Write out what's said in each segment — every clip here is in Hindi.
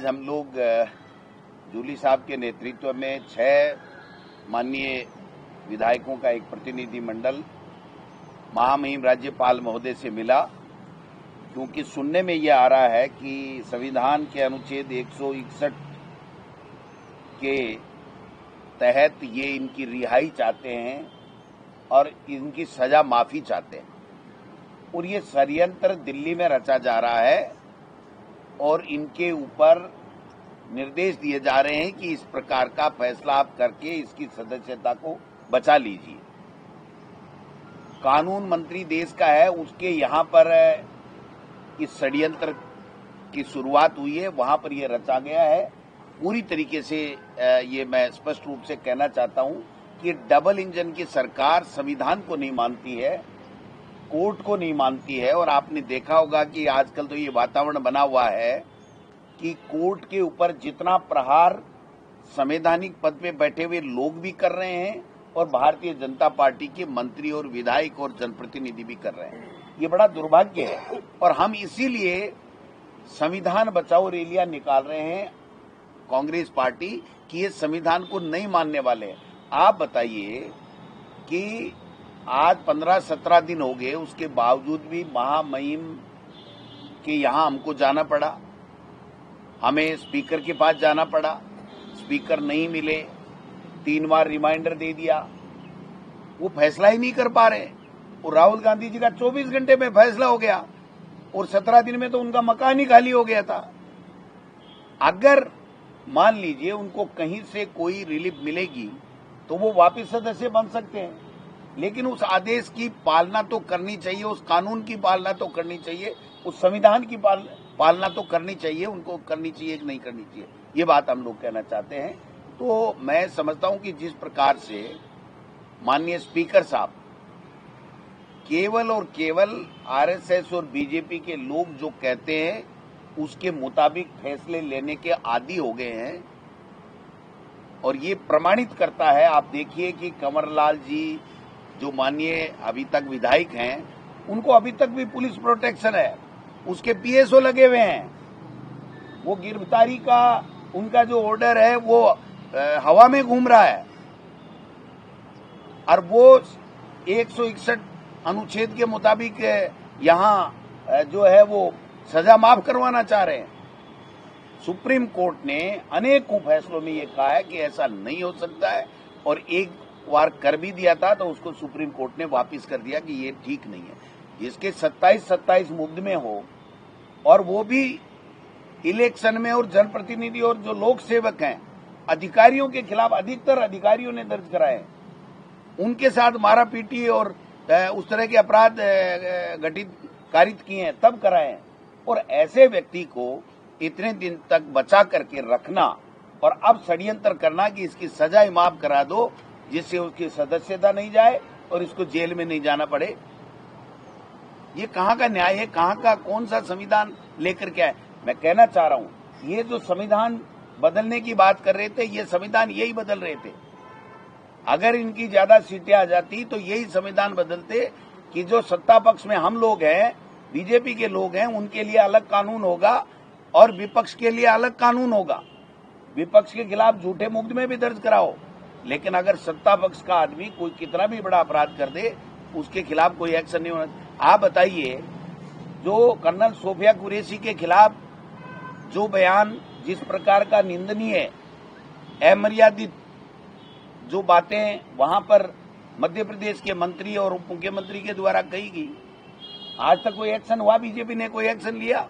हम लोग जूली साहब के नेतृत्व में 6 माननीय विधायकों का एक प्रतिनिधि मंडल महामहिम राज्यपाल महोदय से मिला, क्योंकि सुनने में यह आ रहा है कि संविधान के अनुच्छेद 161 के तहत ये इनकी रिहाई चाहते हैं और इनकी सजा माफी चाहते हैं, और ये षड्यंत्र दिल्ली में रचा जा रहा है और इनके ऊपर निर्देश दिए जा रहे हैं कि इस प्रकार का फैसला आप करके इसकी सदस्यता को बचा लीजिए। कानून मंत्री देश का है, उसके यहां पर इस षड्यंत्र की शुरुआत हुई है, वहां पर यह रचा गया है। पूरी तरीके से ये मैं स्पष्ट रूप से कहना चाहता हूं कि डबल इंजन की सरकार संविधान को नहीं मानती है, कोर्ट को नहीं मानती है। और आपने देखा होगा कि आजकल तो ये वातावरण बना हुआ है कि कोर्ट के ऊपर जितना प्रहार संवैधानिक पद पे बैठे हुए लोग भी कर रहे हैं और भारतीय जनता पार्टी के मंत्री और विधायक और जनप्रतिनिधि भी कर रहे हैं। ये बड़ा दुर्भाग्य है और हम इसीलिए संविधान बचाओ रैलियां निकाल रहे हैं कांग्रेस पार्टी कि ये संविधान को नहीं मानने वाले हैं। आप बताइए कि आज 15-17 दिन हो गए, उसके बावजूद भी महामहिम के यहां हमको जाना पड़ा, हमें स्पीकर के पास जाना पड़ा, स्पीकर नहीं मिले, 3 बार रिमाइंडर दे दिया, वो फैसला ही नहीं कर पा रहे। और राहुल गांधी जी का 24 घंटे में फैसला हो गया और 17 दिन में तो उनका मकान ही खाली हो गया था। अगर मान लीजिए उनको कहीं से कोई रिलीफ मिलेगी तो वो वापस सदस्य बन सकते हैं, लेकिन उस आदेश की पालना तो करनी चाहिए, उस कानून की पालना तो करनी चाहिए, उस संविधान की पालना तो करनी चाहिए, उनको करनी चाहिए कि नहीं करनी चाहिए, ये बात हम लोग कहना चाहते हैं। तो मैं समझता हूं कि जिस प्रकार से माननीय स्पीकर साहब केवल और केवल आरएसएस और बीजेपी के लोग जो कहते हैं उसके मुताबिक फैसले लेने के आदी हो गए हैं, और ये प्रमाणित करता है। आप देखिए कि कंवरलाल जी जो माननीय अभी तक विधायक हैं, उनको अभी तक भी पुलिस प्रोटेक्शन है, उसके पीएसओ लगे हुए हैं, वो गिरफ्तारी का उनका जो ऑर्डर है वो हवा में घूम रहा है, और वो 161 अनुच्छेद के मुताबिक यहां जो है वो सजा माफ करवाना चाह रहे हैं। सुप्रीम कोर्ट ने अनेकों फैसलों में ये कहा है कि ऐसा नहीं हो सकता है, और एक बार कर भी दिया था तो उसको सुप्रीम कोर्ट ने वापस कर दिया कि ये ठीक नहीं है। जिसके 27 मुकदमे हो और वो भी इलेक्शन में, और जनप्रतिनिधि और जो लोक सेवक हैं अधिकारियों के खिलाफ, अधिकतर अधिकारियों ने दर्ज कराए, उनके साथ मारापीटी और उस तरह के अपराध कारित किए हैं तब कराए हैं। और ऐसे व्यक्ति को इतने दिन तक बचा करके रखना और अब षड्यंत्र करना कि इसकी सजा ही माफ करा दो जिससे उसकी सदस्यता नहीं जाए और इसको जेल में नहीं जाना पड़े, ये कहाँ का न्याय है? कहाँ का कौन सा संविधान लेकर के आए? मैं कहना चाह रहा हूँ ये जो संविधान बदलने की बात कर रहे थे, ये संविधान यही बदल रहे थे। अगर इनकी ज्यादा सीटें आ जाती तो यही संविधान बदलते कि जो सत्ता पक्ष में हम लोग हैं, बीजेपी के लोग हैं, उनके लिए अलग कानून होगा और विपक्ष के लिए अलग कानून होगा। विपक्ष के खिलाफ झूठे मुकदमे भी दर्ज कराओ, लेकिन अगर सत्ता पक्ष का आदमी कोई कितना भी बड़ा अपराध कर दे उसके खिलाफ कोई एक्शन नहीं होना। आप बताइए, जो कर्नल सोफिया कुरैशी के खिलाफ जो बयान जिस प्रकार का निंदनीय, अमर्यादित जो बातें वहां पर मध्य प्रदेश के मंत्री और उप मुख्यमंत्री के द्वारा कही गई, आज तक कोई एक्शन हुआ? बीजेपी ने कोई एक्शन लिया?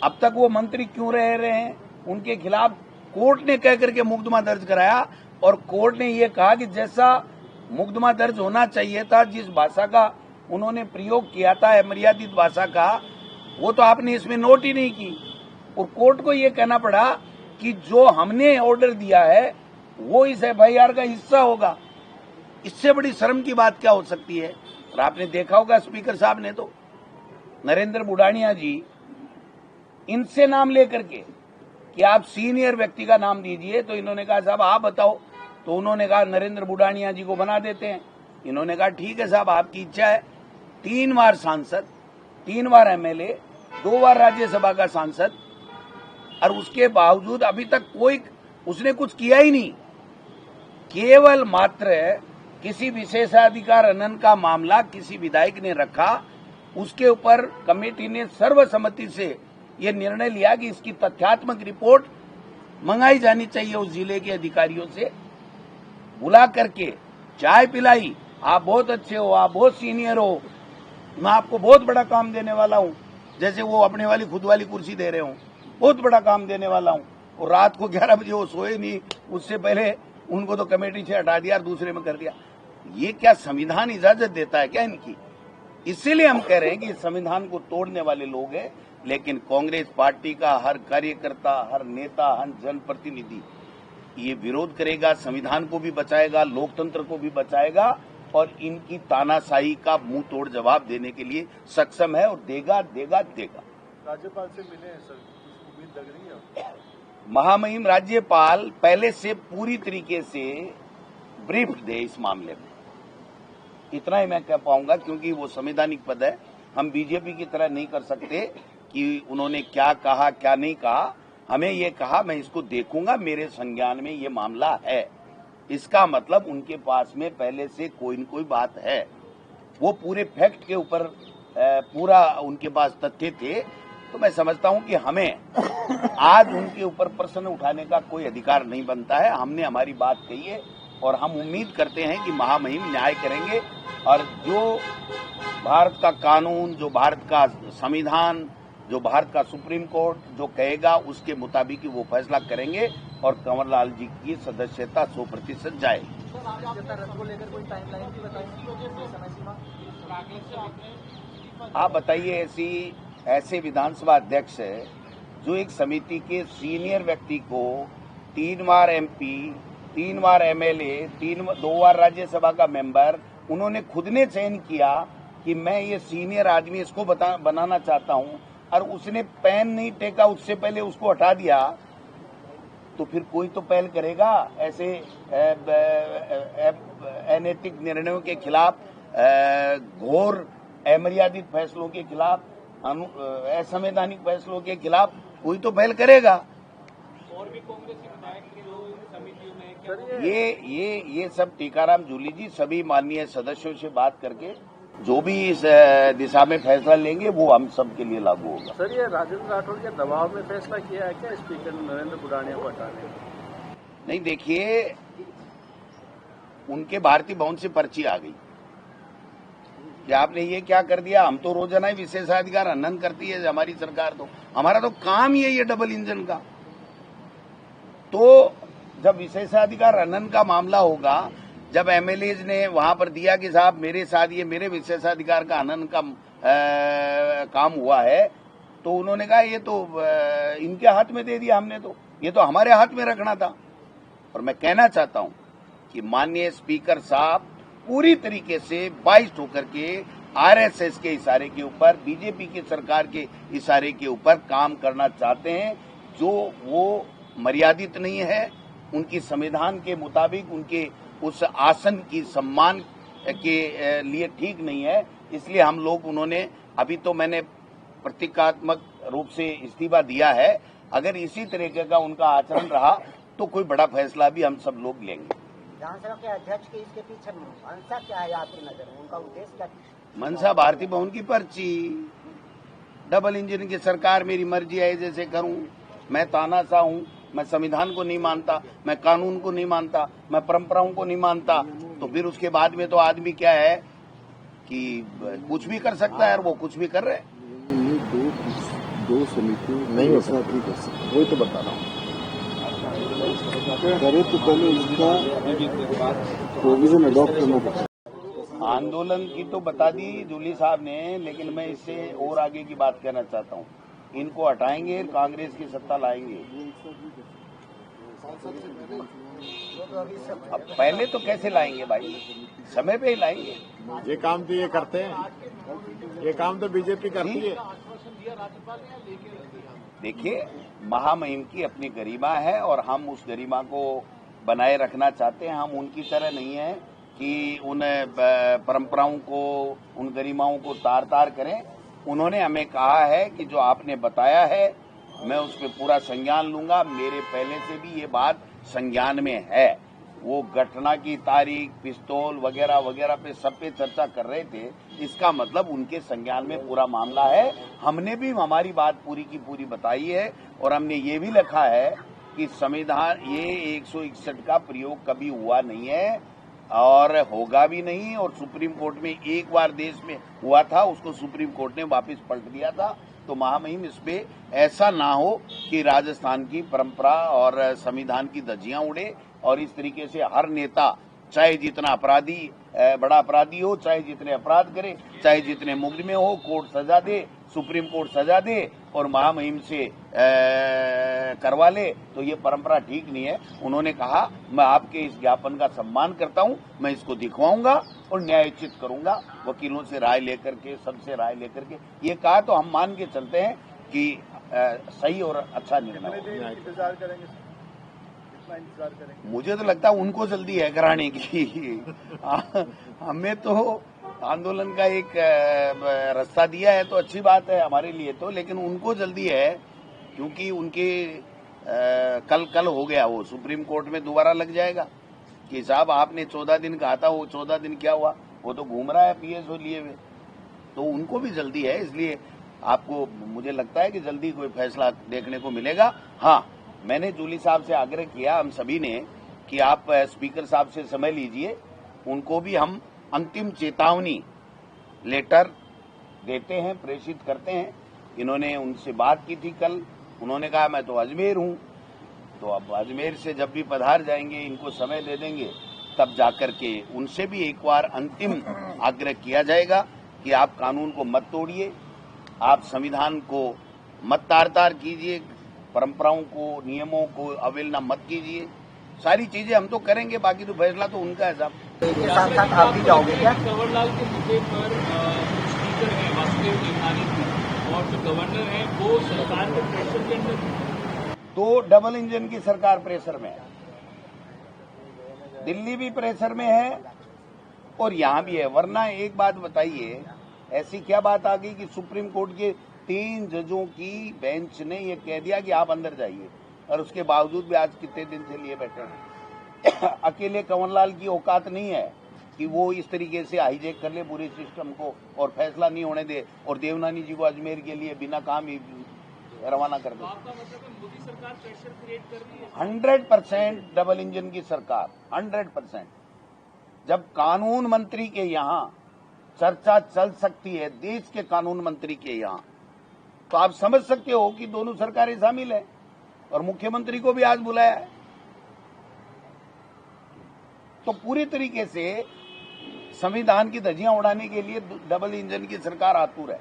अब तक वो मंत्री क्यों रह रहे हैं? उनके खिलाफ कोर्ट ने कह करके मुकदमा दर्ज कराया, और कोर्ट ने ये कहा कि जैसा मुकदमा दर्ज होना चाहिए था, जिस भाषा का उन्होंने प्रयोग किया था, अमर्यादित भाषा का, वो तो आपने इसमें नोट ही नहीं की। और कोर्ट को ये कहना पड़ा कि जो हमने ऑर्डर दिया है वो इस एफआईआर का हिस्सा होगा। इससे बड़ी शर्म की बात क्या हो सकती है? और आपने देखा होगा स्पीकर साहब ने तो नरेंद्र बुढ़ानिया जी, इनसे नाम लेकर के कि आप सीनियर व्यक्ति का नाम दीजिए, तो इन्होंने कहा साहब आप बताओ, तो उन्होंने कहा नरेंद्र बुढ़ानिया जी को बना देते हैं। इन्होंने कहा ठीक है साहब, आपकी इच्छा है। 3 बार सांसद, 3 बार एमएलए, 2 बार राज्यसभा का सांसद, और उसके बावजूद अभी तक कोई उसने कुछ किया ही नहीं। केवल मात्र किसी विशेषाधिकार हनन का मामला किसी विधायक ने रखा, उसके ऊपर कमेटी ने सर्वसम्मति से यह निर्णय लिया कि इसकी तथ्यात्मक रिपोर्ट मंगाई जानी चाहिए। उस जिले के अधिकारियों से बुला करके चाय पिलाई, आप बहुत अच्छे हो, आप बहुत सीनियर हो, मैं आपको बहुत बड़ा काम देने वाला हूं, जैसे वो अपने वाली खुद वाली कुर्सी दे रहे हो, बहुत बड़ा काम देने वाला हूं। और रात को 11 बजे वो सोए नहीं, उससे पहले उनको तो कमेटी से हटा दिया और दूसरे में कर दिया। ये क्या संविधान इजाजत देता है क्या इनकी? इसीलिए हम कह रहे हैं कि संविधान को तोड़ने वाले लोग हैं। लेकिन कांग्रेस पार्टी का हर कार्यकर्ता, हर नेता, हर जनप्रतिनिधि ये विरोध करेगा, संविधान को भी बचाएगा, लोकतंत्र को भी बचाएगा और इनकी तानाशाही का मुंह तोड़ जवाब देने के लिए सक्षम है और देगा देगा देगा। राज्यपाल से मिले हैं सर, उम्मीद लग रही है? महामहिम राज्यपाल पहले से पूरी तरीके से ब्रीफ दे इस मामले में, इतना ही मैं कह पाऊंगा, क्योंकि वो संवैधानिक पद है। हम बीजेपी की तरह नहीं कर सकते कि उन्होंने क्या कहा क्या नहीं कहा। हमें ये कहा मैं इसको देखूंगा, मेरे संज्ञान में ये मामला है, इसका मतलब उनके पास में पहले से कोई न कोई बात है। वो पूरे फैक्ट के ऊपर पूरा उनके पास तथ्य थे। तो मैं समझता हूं कि हमें आज उनके ऊपर प्रश्न उठाने का कोई अधिकार नहीं बनता है। हमने हमारी बात कही है और हम उम्मीद करते हैं कि महामहिम न्याय करेंगे और जो भारत का कानून, जो भारत का संविधान, जो भारत का सुप्रीम कोर्ट जो कहेगा उसके मुताबिक ही वो फैसला करेंगे और कंवरलाल जी की सदस्यता 100% जाएगी। आप बताइए, ऐसे विधानसभा अध्यक्ष जो एक समिति के सीनियर व्यक्ति को 3 बार एमपी, 3 बार एमएलए, 2 बार राज्यसभा का मेंबर, उन्होंने खुद ने चयन किया कि मैं ये सीनियर आदमी इसको बनाना चाहता हूं और उसने पेन नहीं टेका, उससे पहले उसको हटा दिया, तो फिर कोई तो पहल करेगा ऐसे अनैतिक निर्णयों के खिलाफ, घोर अमर्यादित फैसलों के खिलाफ, असंवैधानिक फैसलों के खिलाफ कोई तो पहल करेगा। और भी कांग्रेस विधायक के जो समितियों में ये सब टीकाराम जूली जी सभी माननीय सदस्यों से बात करके जो भी इस दिशा में फैसला लेंगे वो हम सब के लिए लागू होगा। सर, ये राजेंद्र राठौड़ के दबाव में फैसला किया है क्या स्पीकर नरेंद्र बुढ़ानिया को हटाने? नहीं, देखिए, उनके भारतीय भवन से पर्ची आ गई कि आपने ये क्या कर दिया। हम तो रोजाना ही विशेषाधिकार हनन करती है हमारी सरकार, तो हमारा तो काम ही है ये डबल इंजन का। तो जब विशेषाधिकार हनन का मामला होगा, जब एमएलएज ने वहां पर दिया कि साहब मेरे साथ ये मेरे विशेषाधिकार का हनन का काम हुआ है, तो उन्होंने कहा ये तो इनके हाथ में दे दिया हमने, तो ये तो हमारे हाथ में रखना था। और मैं कहना चाहता हूं कि माननीय स्पीकर साहब पूरी तरीके से बाइस्ड होकर के आरएसएस के इशारे के ऊपर, बीजेपी की सरकार के इशारे के ऊपर काम करना चाहते हैं, जो वो मर्यादित नहीं है, उनकी संविधान के मुताबिक उनके उस आसन की सम्मान के लिए ठीक नहीं है। इसलिए हम लोग, उन्होंने अभी तो मैंने प्रतीकात्मक रूप से इस्तीफा दिया है, अगर इसी तरीके का उनका आचरण रहा तो कोई बड़ा फैसला भी हम सब लोग लेंगे। विधानसभा के अध्यक्ष के इसके पीछे मंशा क्या है आपकी नजर में, उनका उद्देश्य क्या? मंशा भारतीय भवन की पर्ची, डबल इंजन की सरकार, मेरी मर्जी है जैसे करूं, मैं तानाशाह हूं, मैं संविधान को नहीं मानता, मैं कानून को नहीं मानता, मैं परंपराओं को नहीं मानता, तो फिर उसके बाद में तो आदमी क्या है कि कुछ भी कर सकता है और वो कुछ भी कर रहे हैं। दो समितियों नहीं हो सकता, वही तो बता रहा हूँ। करे तो पहले इसका प्रोविजन अडॉप्ट करना पड़ता। आंदोलन की तो बता दी जूली साहब ने, लेकिन मैं इससे और आगे की बात कहना चाहता हूँ। इनको हटाएंगे, कांग्रेस की सत्ता लाएंगे। अब पहले तो कैसे लाएंगे भाई, समय पे ही लाएंगे। ये काम तो ये करते हैं, ये काम तो बीजेपी करती है। देखिए, महामहिम की अपनी गरिमा है और हम उस गरिमा को बनाए रखना चाहते हैं। हम उनकी तरह नहीं है कि उन परंपराओं को, उन गरिमाओं को तार तार करें। उन्होंने हमें कहा है कि जो आपने बताया है मैं उस पर पूरा संज्ञान लूंगा। मेरे पहले से भी ये बात संज्ञान में है। वो घटना की तारीख, पिस्तौल वगैरह वगैरह पे सब पे चर्चा कर रहे थे, इसका मतलब उनके संज्ञान में पूरा मामला है। हमने भी हमारी बात पूरी की पूरी बताई है और हमने ये भी लिखा है कि संविधान ये 161 का प्रयोग कभी हुआ नहीं है और होगा भी नहीं, और सुप्रीम कोर्ट में एक बार देश में हुआ था, उसको सुप्रीम कोर्ट ने वापस पलट दिया था। तो महामहिम इस पे ऐसा ना हो कि राजस्थान की परंपरा और संविधान की धज्जियां उड़े और इस तरीके से हर नेता, चाहे जितना अपराधी बड़ा अपराधी हो, चाहे जितने अपराध करे, चाहे जितने मुकदमे हो, कोर्ट सजा दे, सुप्रीम कोर्ट सजा दे और महामहिम से करवा ले, तो ये परंपरा ठीक नहीं है। उन्होंने कहा मैं आपके इस ज्ञापन का सम्मान करता हूं, मैं इसको दिखवाऊंगा और न्यायोचित करूंगा, वकीलों से राय लेकर के, सबसे राय लेकर के। ये कहा तो हम मान के चलते हैं कि सही और अच्छा निर्णय हो। इंतजार करेंगे, कितना इंतजार करेंगे? मुझे तो लगता है उनको जल्दी है कराने की। हमें तो आंदोलन का एक रास्ता दिया है तो अच्छी बात है हमारे लिए तो, लेकिन उनको जल्दी है क्योंकि उनके कल हो गया, वो सुप्रीम कोर्ट में दोबारा लग जाएगा कि साहब आपने 14 दिन कहा था, वो 14 दिन क्या हुआ, वो तो घूम रहा है पीएसओ लिए हुए। तो उनको भी जल्दी है, इसलिए आपको मुझे लगता है कि जल्दी कोई फैसला देखने को मिलेगा। हाँ, मैंने जूली साहब से आग्रह किया, हम सभी ने, कि आप स्पीकर साहब से समय लीजिए, उनको भी हम अंतिम चेतावनी लेटर देते हैं, प्रेषित करते हैं। इन्होंने उनसे बात की थी कल, उन्होंने कहा मैं तो अजमेर हूं, तो अब अजमेर से जब भी पधार जाएंगे, इनको समय दे देंगे, तब जाकर के उनसे भी एक बार अंतिम आग्रह किया जाएगा कि आप कानून को मत तोड़िए, आप संविधान को मत तार-तार कीजिए, परंपराओं को, नियमों को अवहेलना मत कीजिए। सारी चीजें हम तो करेंगे, बाकी तो फैसला तो उनका है साहब। के साथ साथ आप भी जाओगे क्या? कंवरलाल के मुद्दे पर स्पीकर है वासुदेव देवनानी और जो गवर्नर है वो सरकार के प्रेशर के अंदर, दो डबल इंजन की सरकार प्रेशर में है, दिल्ली भी प्रेशर में है और यहां भी है। वरना एक बात बताइए, ऐसी क्या बात आ गई कि सुप्रीम कोर्ट के 3 जजों की बेंच ने ये कह दिया कि आप अंदर जाइए, और उसके बावजूद भी आज कितने दिन से लिए बैठे हैं। अकेले कंवरलाल की औकात नहीं है कि वो इस तरीके से हाईजैक कर ले पूरे सिस्टम को और फैसला नहीं होने दे और देवनानी जी को अजमेर के लिए बिना काम ही रवाना कर दे। आपका मतलब है मोदी सरकार प्रेशर क्रिएट कर रही है? 100% डबल इंजन की सरकार, 100%। जब कानून मंत्री के यहाँ चर्चा चल सकती है, देश के कानून मंत्री के यहाँ, तो आप समझ सकते हो कि दोनों सरकारें शामिल है और मुख्यमंत्री को भी आज बुलाया है। तो पूरी तरीके से संविधान की धज्जियां उड़ाने के लिए डबल इंजन की सरकार आतुर है।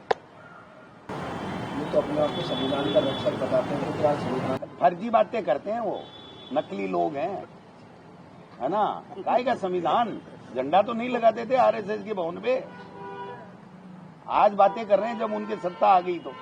ये तो अपने आप को संविधान का रक्षक बताते हैं, तो आज संविधान फर्जी बातें करते हैं, वो नकली लोग हैं, है ना। काय का संविधान, झंडा तो नहीं लगाते थे आरएसएस के भवन पे, आज बातें कर रहे हैं जब उनकी सत्ता आ गई तो।